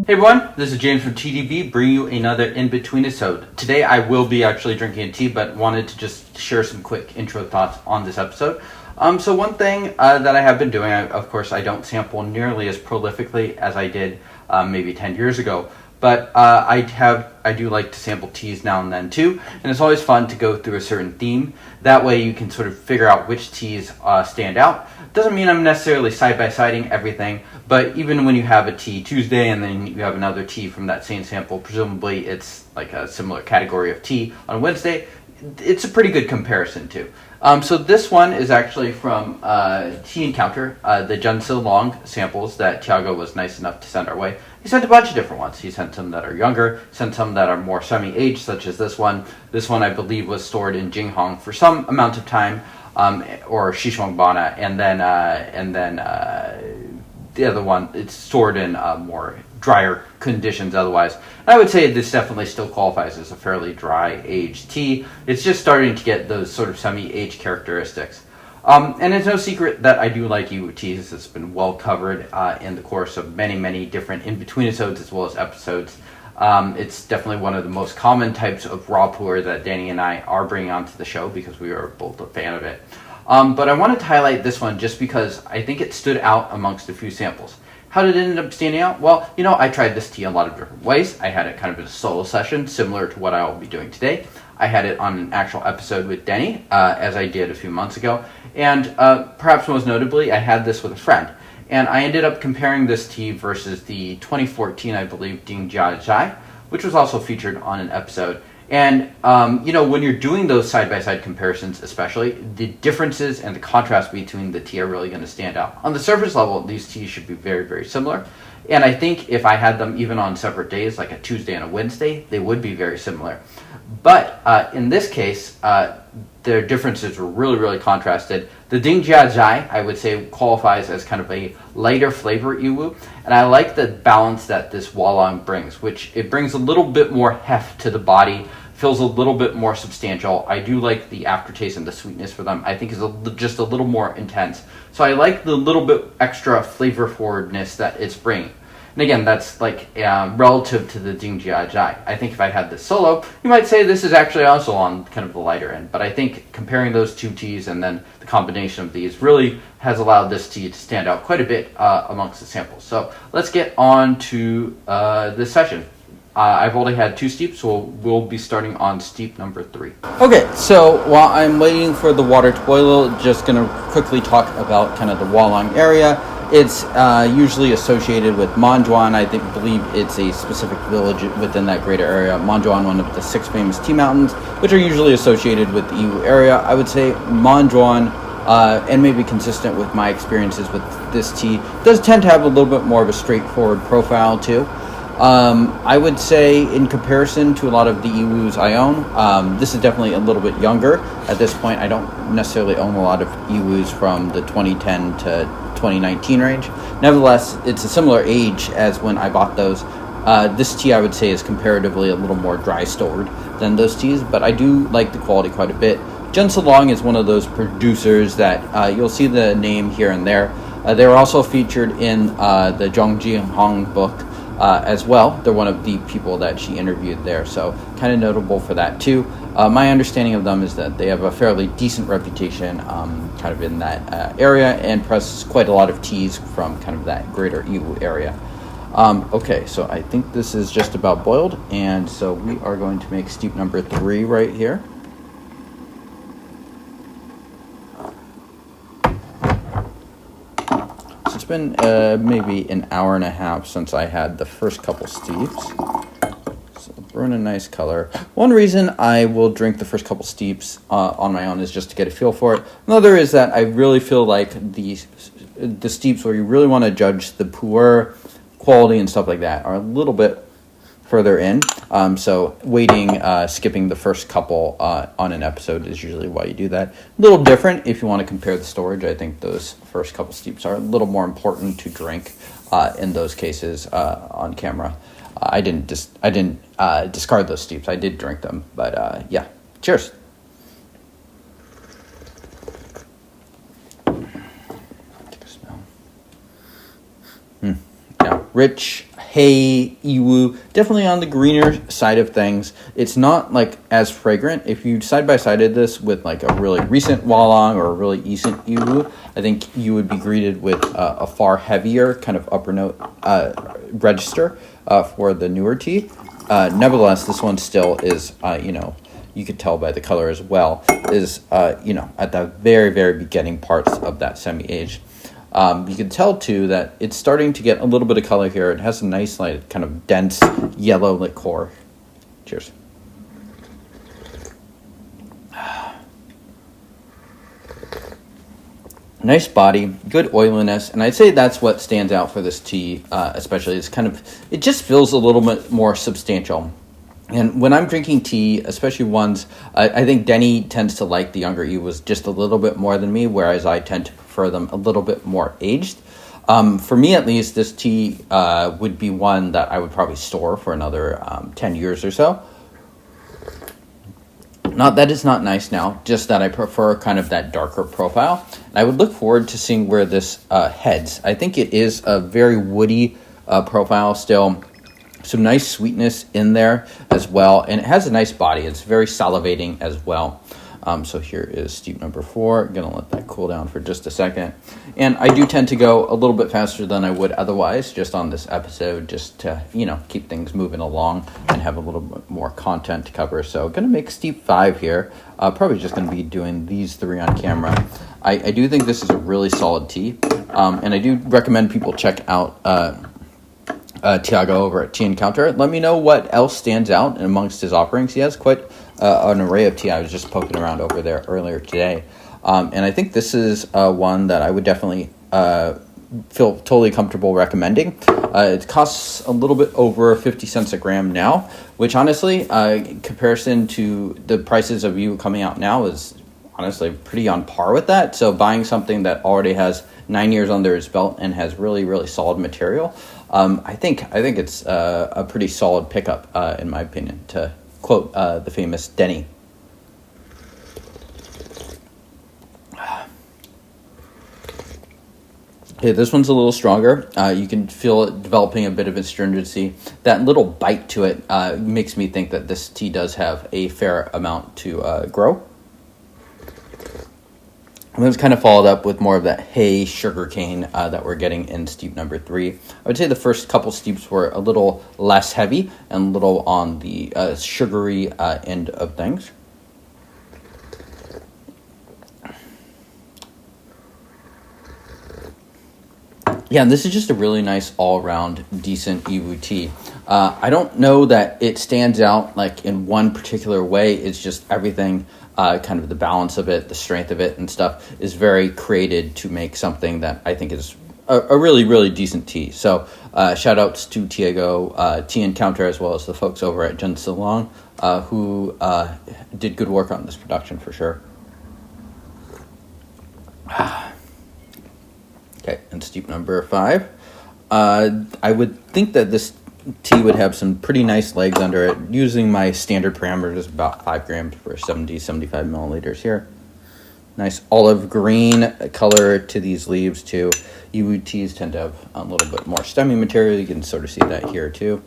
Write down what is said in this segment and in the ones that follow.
Hey everyone, this is James from TDB bringing you another Inbetweenisode. Today I will be actually drinking a tea, but wanted to just share some quick intro thoughts on this episode. So one thing that I have been doing, of course I don't sample nearly as prolifically as I did maybe 10 years ago, but I do like to sample teas now and then too, and it's always fun to go through a certain theme. That way you can sort of figure out which teas stand out. Doesn't mean I'm necessarily side-by-siding everything, but even when you have a tea Tuesday and then you have another tea from that same sample, presumably it's like a similar category of tea on Wednesday, it's a pretty good comparison too. So this one is actually from Tea Encounter, the Zhensilong samples that Tiago was nice enough to send our way. He sent a bunch of different ones. He sent some that are younger, sent some that are more semi-aged, such as this one. This one I believe was stored in Jinghong for some amount of time, or Xishuangbana, and then the other one, it's stored in more drier conditions otherwise. And I would say this definitely still qualifies as a fairly dry aged tea. It's just starting to get those sort of semi-aged characteristics. And it's no secret that I do like Yiwus teas. It's been well covered in the course of many different in-betweenisodes as well as episodes. It's definitely one of the most common types of raw pu'er that Danny and I are bringing onto the show because we are both a fan of it. But I wanted to highlight this one just because I think it stood out amongst a few samples. How did it end up standing out? Well, I tried this tea a lot of different ways. I had it kind of in a solo session, similar to what I will be doing today. I had it on an actual episode with Denny, as I did a few months ago. And perhaps most notably, I had this with a friend. And I ended up comparing this tea versus the 2014, I believe, Dingjia, which was also featured on an episode. And, when you're doing those side-by-side comparisons especially, the differences and the contrast between the tea are really going to stand out. On the surface level, these teas should be very similar. And I think if I had them even on separate days, like a Tuesday and a Wednesday, they would be very similar. But in this case, their differences were really contrasted. The Dingjia, I would say, qualifies as kind of a lighter flavor Yiwus, and I like the balance that this Walong brings, which it brings a little bit more heft to the body, feels a little bit more substantial. I do like the aftertaste and the sweetness for them. I think is just a little more intense. So I like the little bit extra flavor forwardness that it's bringing. And again, that's like relative to the Dingjia. I think if I had this solo, you might say this is actually also on kind of the lighter end. But I think comparing those two teas and then the combination of these really has allowed this tea to stand out quite a bit amongst the samples. So let's get on to this session. I've only had 2 steeps, so we'll be starting on steep number 3. Okay, so while I'm waiting for the water to boil, just going to quickly talk about kind of the Walong area. It's usually associated with Manjuan. I believe it's a specific village within that greater area. Manjuan, one of the 6 famous tea mountains, which are usually associated with the Yiwus area. I would say Manjuan, and maybe consistent with my experiences with this tea, does tend to have a little bit more of a straightforward profile too. I would say in comparison to a lot of the Yiwus I own, this is definitely a little bit younger. At this point, I don't necessarily own a lot of Yiwus from the 2010 to 2019 range. Nevertheless, it's a similar age as when I bought those. This tea, I would say, is comparatively a little more dry stored than those teas, but I do like the quality quite a bit. Zhensilong is one of those producers that you'll see the name here and there. They were also featured in the Zhongjihong book as well. They're one of the people that she interviewed there, so kind of notable for that too. My understanding of them is that they have a fairly decent reputation kind of in that area and press quite a lot of teas from kind of that greater Yiwus area. Okay, so I think this is just about boiled, and so we are going to make steep number 3 right here. It's been maybe an hour and a half since I had the first couple steeps. So we're in a nice color. One reason I will drink the first couple steeps on my own is just to get a feel for it. Another is that I really feel like the steeps where you really want to judge the pu'er quality and stuff like that are a little bit further in. So waiting, skipping the first couple on an episode is usually why you do that. A little different if you want to compare the storage. I think those first couple steeps are a little more important to drink in those cases on camera. I didn't discard those steeps. I did drink them, but yeah. Cheers. Take a smell. Yeah, rich, hay, Yiwus, definitely on the greener side of things. It's not like as fragrant. If you side by sided this with like a really recent Walong or a really recent Yiwus, I think you would be greeted with a far heavier kind of upper note register for the newer tea. Nevertheless, this one still is, you could tell by the color as well, is, at the very, very beginning parts of that semi-age. You can tell, too, that it's starting to get a little bit of color here. It has a nice, like, kind of dense yellow liqueur. Cheers. Nice body, good oiliness, and I'd say that's what stands out for this tea, especially. It just feels a little bit more substantial. And when I'm drinking tea, especially ones, I think Denny tends to like the younger Yiwus just a little bit more than me, whereas I tend to prefer them a little bit more aged. For me, at least, this tea would be one that I would probably store for another 10 years or so. Not that it's not nice now, just that I prefer kind of that darker profile. And I would look forward to seeing where this heads. I think it is a very woody profile still. Some nice sweetness in there as well. And it has a nice body. It's very salivating as well. So here is steep number 4. Going to let that cool down for just a second. And I do tend to go a little bit faster than I would otherwise just on this episode, just to, keep things moving along and have a little bit more content to cover. So going to make steep 5 here. Probably just going to be doing these 3 on camera. I do think this is a really solid tea. And I do recommend people check out Tiago over at Tea Encounter. Let me know what else stands out amongst his offerings. He has quite an array of tea. I was just poking around over there earlier today. And I think this is one that I would definitely feel totally comfortable recommending. It costs a little bit over 50 cents a gram now, which honestly, in comparison to the prices of Yiwus coming out now, is honestly pretty on par with that. So buying something that already has 9 years under its belt and has really, really solid material, I think it's a pretty solid pickup, in my opinion, to quote the famous Denny. Okay, this one's a little stronger. You can feel it developing a bit of astringency. That little bite to it makes me think that this tea does have a fair amount to grow. And then it's kind of followed up with more of that hay sugarcane that we're getting in steep number 3. I would say the first couple steeps were a little less heavy and a little on the sugary end of things. Yeah, and this is just a really nice all-around decent Yiwus tea. I don't know that it stands out like in one particular way. It's just everything, kind of the balance of it, the strength of it and stuff is very created to make something that I think is a really, really decent tea. So shout outs to Tiago, Tea Encounter, as well as the folks over at Zhensilong, who did good work on this production for sure. Okay, and steep number 5. I would think that this tea would have some pretty nice legs under it. Using my standard parameters, about 5 grams per 75 milliliters here. Nice olive green color to these leaves too. Yiwus teas tend to have a little bit more stemmy material. You can sort of see that here too.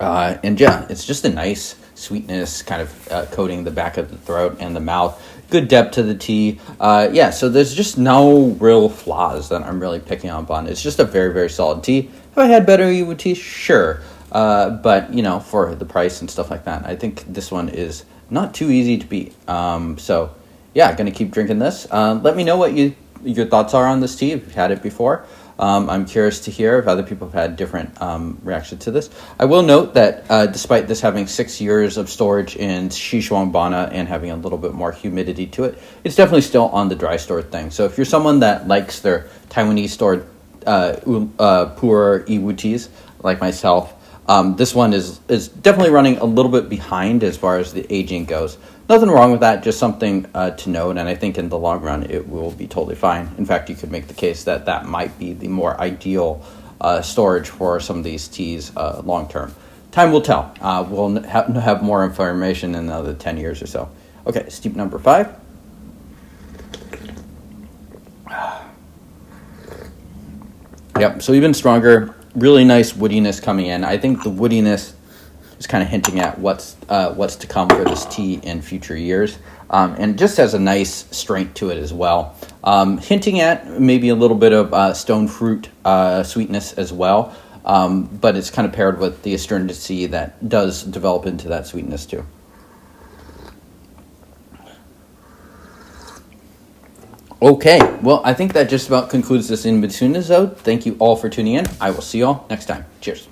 And yeah, it's just a nice sweetness kind of coating the back of the throat and the mouth. Good depth to the tea. So there's just no real flaws that I'm really picking up on. It's just a very, very solid tea. Have I had better Yiwus tea? Sure. But, for the price and stuff like that, I think this one is not too easy to beat. So, yeah, going to keep drinking this. Let me know what your thoughts are on this tea if you've had it before. I'm curious to hear if other people have had different reactions to this. I will note that despite this having 6 years of storage in Xishuangbanna and having a little bit more humidity to it, it's definitely still on the dry stored thing. So if you're someone that likes their Taiwanese stored pu'er Yiwus teas, like myself, this one is definitely running a little bit behind as far as the aging goes. Nothing wrong with that, just something to note, and I think in the long run it will be totally fine. In fact, you could make the case that that might be the more ideal storage for some of these teas long term. Time will tell. We'll have more information in another 10 years or so. Okay, steep number 5. Yep, so even stronger. really nice woodiness coming in. I think the woodiness is kind of hinting at what's to come for this tea in future years, and just has a nice strength to it as well. Hinting at maybe a little bit of stone fruit sweetness as well, but it's kind of paired with the astringency that does develop into that sweetness too. Okay, well, I think that just about concludes this In-Betweenisode. Thank you all for tuning in. I will see you all next time. Cheers.